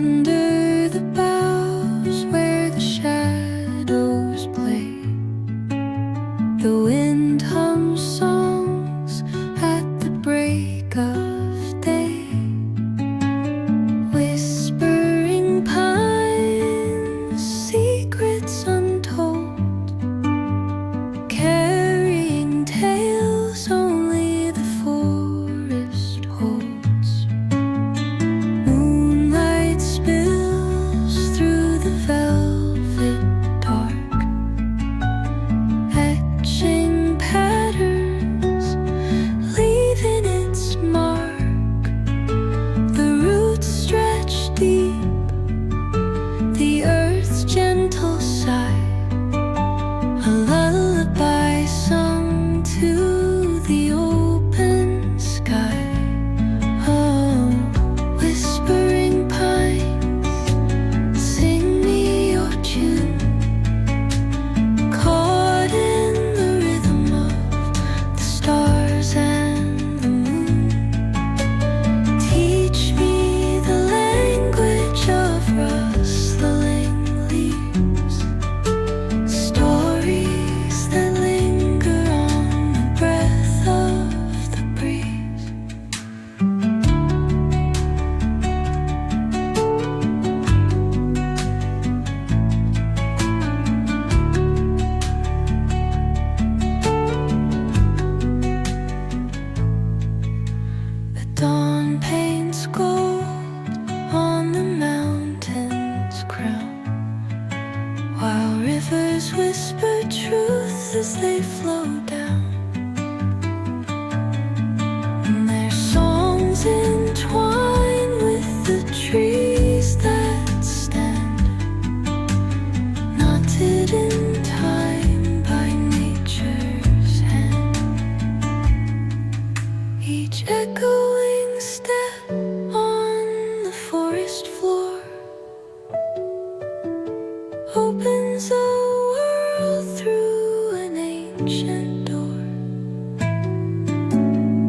Under the boughs where the shadows play, the wind hums songs at the break of day. Whispering pines, secrets untold, carrying tales only the forest holds. Moonlight spills through the velvet dark, etching patterns, leaving its mark. The roots stretch deep, the earth's gentle sigh, a lullaby sung to the open sky. Oh, whispering pines, sing me your tune, caught in the rhythm of the stars and the moon. Teach me the language of rustling leaves, stories that linger on the breath of the breeze. The dawn paints gold on the mountain's crown, while rivers whisper truth as they flow down. And their songs entwine with the trees that stand, knotted in time by nature's hand. Each echoing step on the forest floor opens a world through an ancient door.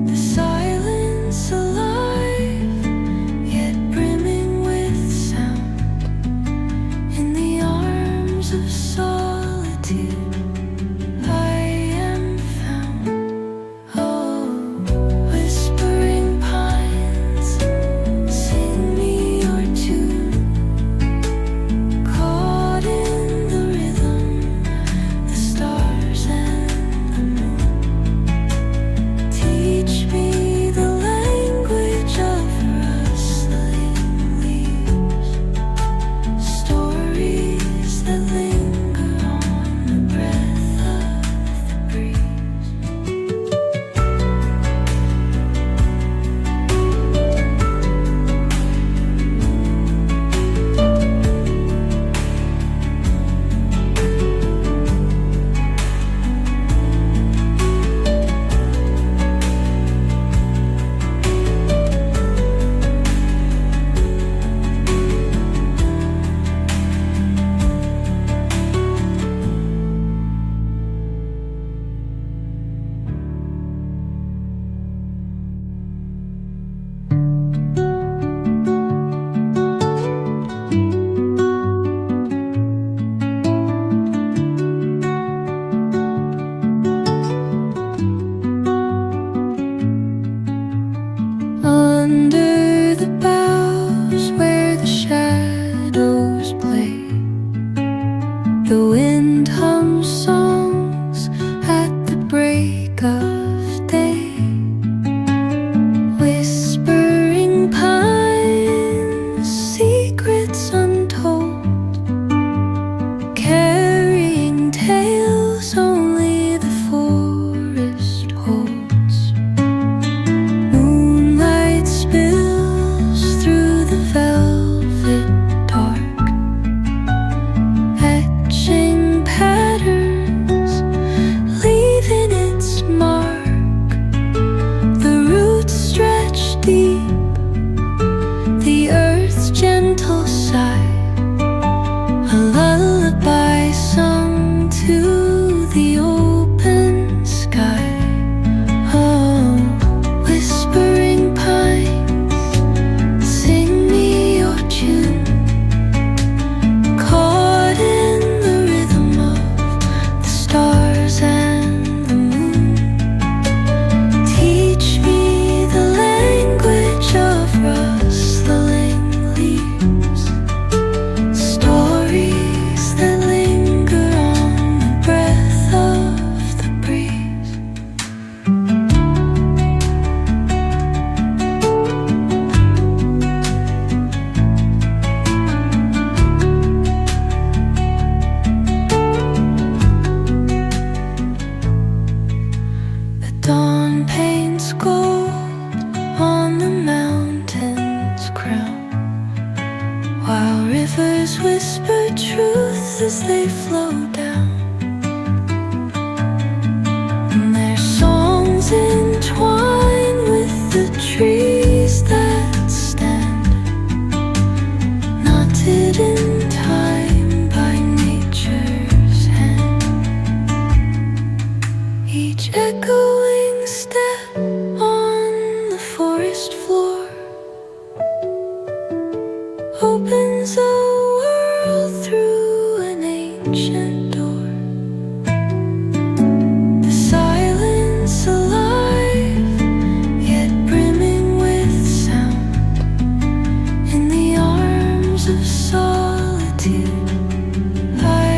The silence alive, yet brimming with sound. In the arms of solitude, I am found. Oh, whispering pines, sing me your tune, caught in the rhythm, the stars and the moon. Teach me the language of rustling leaves, stories that linger on the breath of the breeze. Under the boughs where the shadows play, the wind hums songs at the break of day. Whispering pines, secrets untold, carrying tales only the forest holds. Moonlight spills through the velvet dark, etching patterns, leaving its mark. The roots stretch deep, the earth's gentle sigh, a lullaby sung to the open sky. Oh, whispering pines, sing me your tune, while rivers whisper truth as they flow down. And their songs entwine with the trees that stand, knotted in time by nature's hand. Each echoing step on the forest floor opens a world through an ancient door. The silence alive, yet brimming with sound. In the arms of solitude I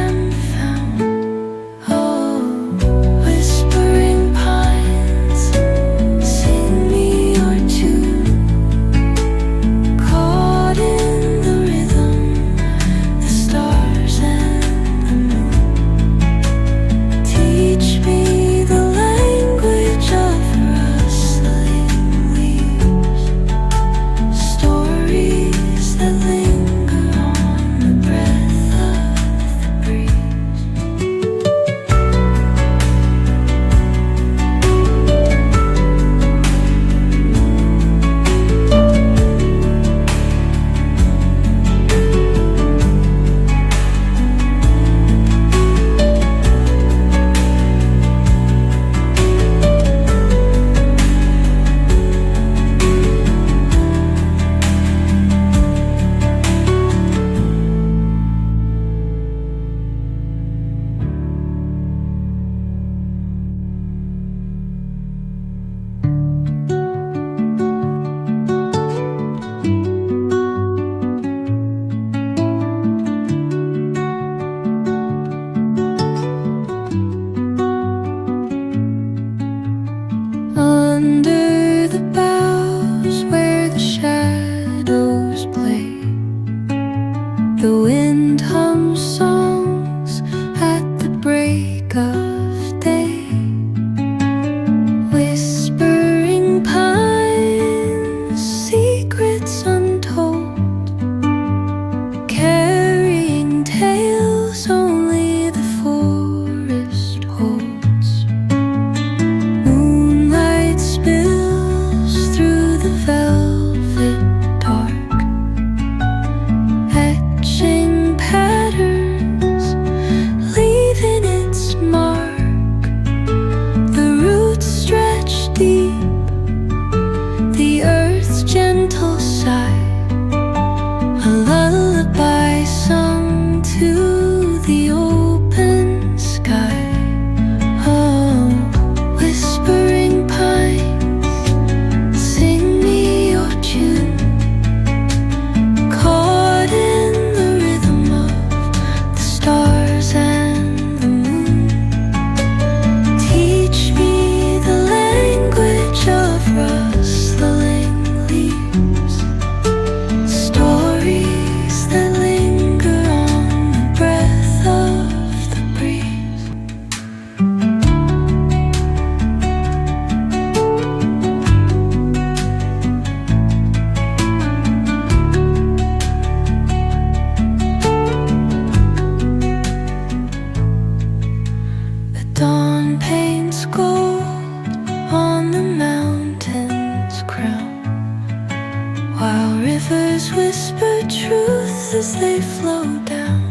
am found. Oh, whispering pines, sing me your tune. Caught in the rhythm, the stars and the moon. Teach me the language of rustling leaves, stories that linger on the breath of the breeze. Under the boughs where the shadows play, the wind hums songs at the break of day. Whispering pines, secrets untold, carrying tales only the forest holds. Moonlight spills through the velvet dark, etching patterns, leaving its mark. The roots stretch deep, the earth's gentle sigh, a lullaby sung to the open sky. Oh, whispering pines, sing me your tune. Caught in the rhythm of the stars and the moon. Teach me the language of rustling leaves, stories that linger on the breath of the breeze. The dawn paints gold on the mountain's crown, while rivers whisper truth as they flow down.